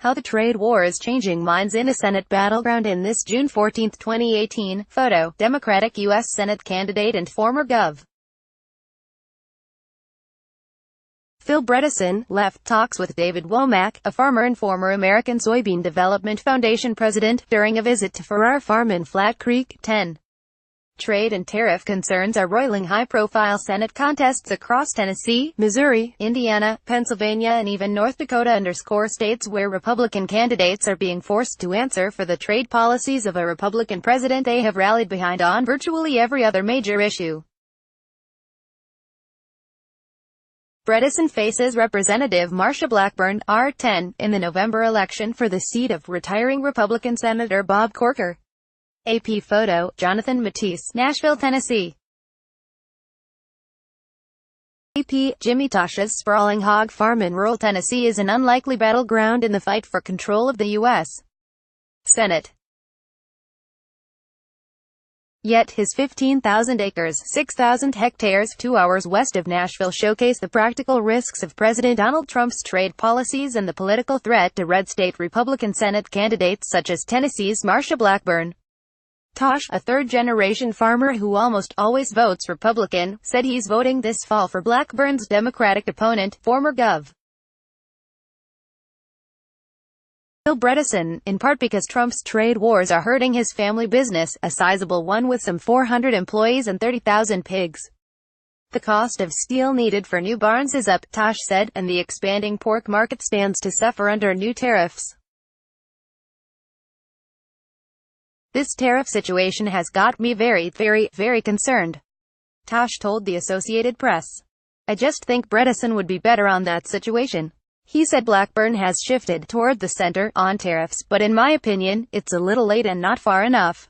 How the trade war is changing minds in a Senate battleground. In this June 14, 2018, photo, Democratic U.S. Senate candidate and former Gov. Phil Bredesen, left talks with David Womack, a farmer and former American Soybean Development Foundation president, during a visit to Farrar Farm in Flat Creek. 10. Trade and tariff concerns are roiling high-profile Senate contests across Tennessee, Missouri, Indiana, Pennsylvania and even North Dakota underscore states where Republican candidates are being forced to answer for the trade policies of a Republican president they have rallied behind on virtually every other major issue. Bredesen faces Representative Marsha Blackburn, R10, in the November election for the seat of retiring Republican Senator Bob Corker. AP photo, Jonathan Matisse, Nashville, Tennessee. AP, Jimmy Tosh's sprawling hog farm in rural Tennessee is an unlikely battleground in the fight for control of the U.S. Senate. Yet his 15,000 acres, 6,000 hectares, 2 hours west of Nashville showcase the practical risks of President Donald Trump's trade policies and the political threat to red state Republican Senate candidates such as Tennessee's Marsha Blackburn. Tosh, a third-generation farmer who almost always votes Republican, said he's voting this fall for Blackburn's Democratic opponent, former Gov. Phil Bredesen, in part because Trump's trade wars are hurting his family business, a sizable one with some 400 employees and 30,000 pigs. The cost of steel needed for new barns is up, Tosh said, and the expanding pork market stands to suffer under new tariffs. This tariff situation has got me very concerned, Tosh told the Associated Press. I just think Bredesen would be better on that situation. He said Blackburn has shifted toward the center on tariffs, but in my opinion, it's a little late and not far enough.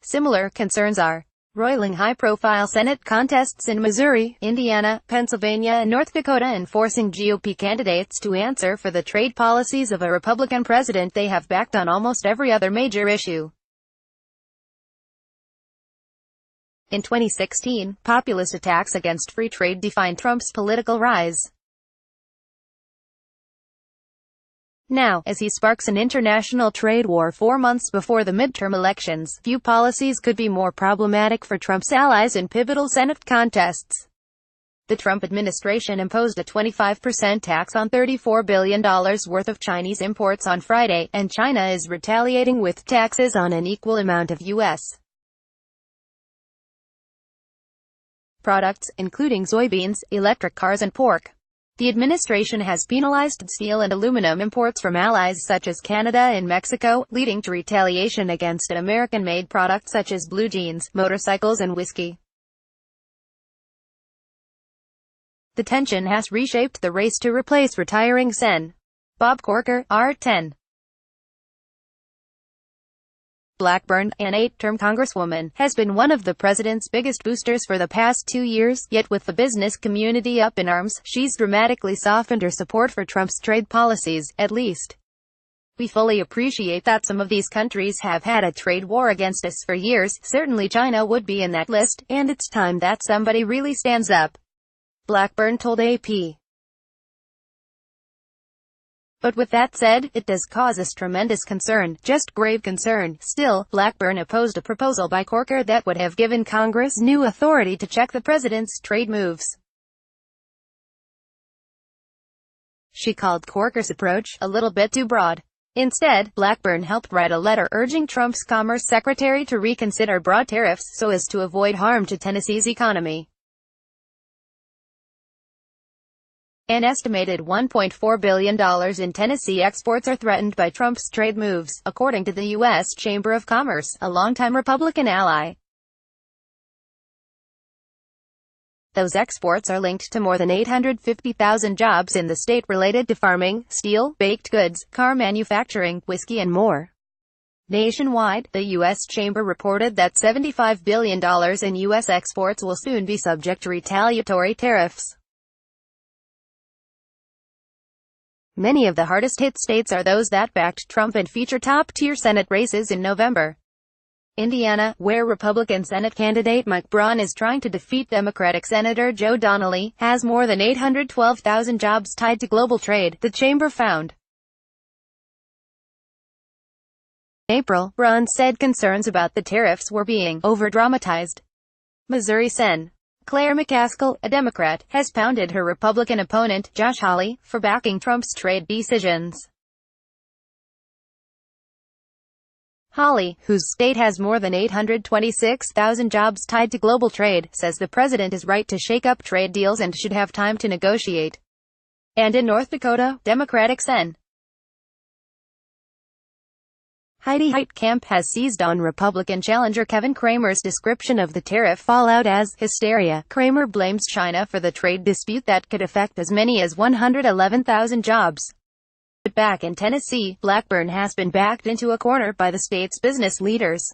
Similar concerns are roiling high-profile Senate contests in Missouri, Indiana, Pennsylvania and North Dakota and forcing GOP candidates to answer for the trade policies of a Republican president they have backed on almost every other major issue. In 2016, populist attacks against free trade defined Trump's political rise. Now, as he sparks an international trade war 4 months before the midterm elections, few policies could be more problematic for Trump's allies in pivotal Senate contests. The Trump administration imposed a 25% tax on $34 billion worth of Chinese imports on Friday, and China is retaliating with taxes on an equal amount of U.S. products, including soybeans, electric cars and pork. The administration has penalized steel and aluminum imports from allies such as Canada and Mexico, leading to retaliation against American-made products such as blue jeans, motorcycles and whiskey. The tension has reshaped the race to replace retiring Sen. Bob Corker, R10. Blackburn, an 8-term congresswoman, has been one of the president's biggest boosters for the past 2 years, yet with the business community up in arms, she's dramatically softened her support for Trump's trade policies, at least. We fully appreciate that some of these countries have had a trade war against us for years, certainly China would be in that list, and it's time that somebody really stands up, Blackburn told AP. But with that said, it does cause us tremendous concern, just grave concern. Still, Blackburn opposed a proposal by Corker that would have given Congress new authority to check the president's trade moves. She called Corker's approach a little bit too broad. Instead, Blackburn helped write a letter urging Trump's Commerce Secretary to reconsider broad tariffs so as to avoid harm to Tennessee's economy. An estimated $1.4 billion in Tennessee exports are threatened by Trump's trade moves, according to the U.S. Chamber of Commerce, a longtime Republican ally. Those exports are linked to more than 850,000 jobs in the state related to farming, steel, baked goods, car manufacturing, whiskey and more. Nationwide, the U.S. Chamber reported that $75 billion in U.S. exports will soon be subject to retaliatory tariffs. Many of the hardest-hit states are those that backed Trump and feature top-tier Senate races in November. Indiana, where Republican Senate candidate Mike Braun is trying to defeat Democratic Senator Joe Donnelly, has more than 812,000 jobs tied to global trade, the chamber found. April, Braun said concerns about the tariffs were being over-dramatized. Missouri Sen. Claire McCaskill, a Democrat, has pounded her Republican opponent, Josh Hawley, for backing Trump's trade decisions. Hawley, whose state has more than 826,000 jobs tied to global trade, says the president is right to shake up trade deals and should have time to negotiate. And in North Dakota, Democratic Sen. Heidi Heitkamp has seized on Republican challenger Kevin Cramer's description of the tariff fallout as hysteria. Cramer blames China for the trade dispute that could affect as many as 111,000 jobs. But back in Tennessee, Blackburn has been backed into a corner by the state's business leaders.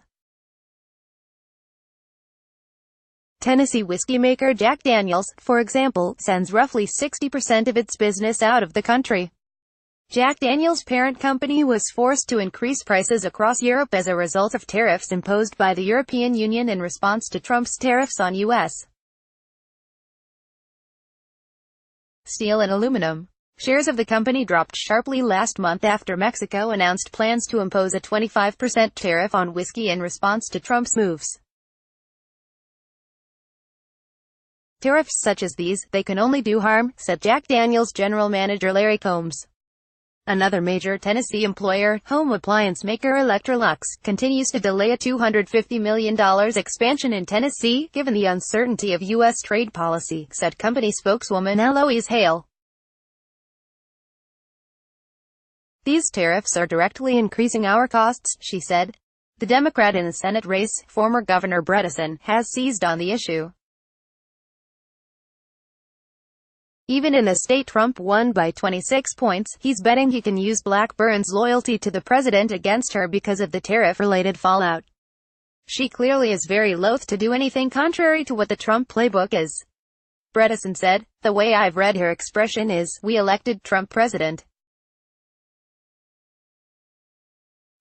Tennessee whiskey maker Jack Daniel's, for example, sends roughly 60% of its business out of the country. Jack Daniel's parent company was forced to increase prices across Europe as a result of tariffs imposed by the European Union in response to Trump's tariffs on U.S. steel and aluminum. Shares of the company dropped sharply last month after Mexico announced plans to impose a 25% tariff on whiskey in response to Trump's moves. Tariffs such as these, they can only do harm, said Jack Daniel's general manager Larry Combs. Another major Tennessee employer, home appliance maker Electrolux, continues to delay a $250 million expansion in Tennessee, given the uncertainty of U.S. trade policy, said company spokeswoman Eloise Hale. These tariffs are directly increasing our costs, she said. The Democrat in the Senate race, former Governor Bredesen, has seized on the issue. Even in a state Trump won by 26 points, he's betting he can use Blackburn's loyalty to the president against her because of the tariff-related fallout. She clearly is very loath to do anything contrary to what the Trump playbook is. Bredesen said, "The way I've read her expression is, we elected Trump president.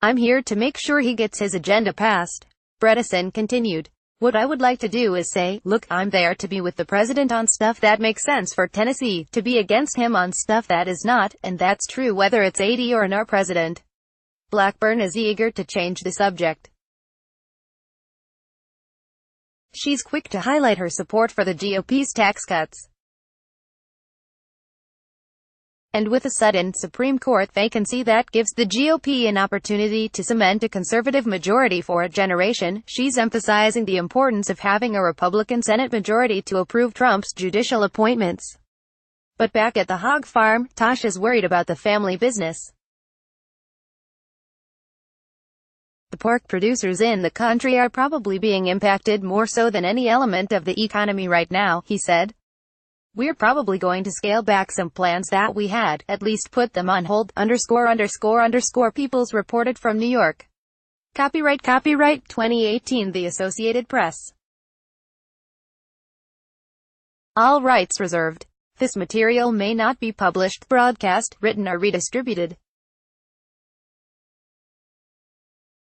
I'm here to make sure he gets his agenda passed." Bredesen continued, "What I would like to do is say, look, I'm there to be with the president on stuff that makes sense for Tennessee, to be against him on stuff that is not, and that's true whether it's AD or our president." Blackburn is eager to change the subject. She's quick to highlight her support for the GOP's tax cuts. And with a sudden Supreme Court vacancy that gives the GOP an opportunity to cement a conservative majority for a generation, she's emphasizing the importance of having a Republican Senate majority to approve Trump's judicial appointments. But back at the hog farm, Tosh is worried about the family business. The pork producers in the country are probably being impacted more so than any element of the economy right now, he said. We're probably going to scale back some plans that we had, at least put them on hold, ____. Peoples reported from New York. Copyright 2018 The Associated Press. All rights reserved. This material may not be published, broadcast, written or redistributed.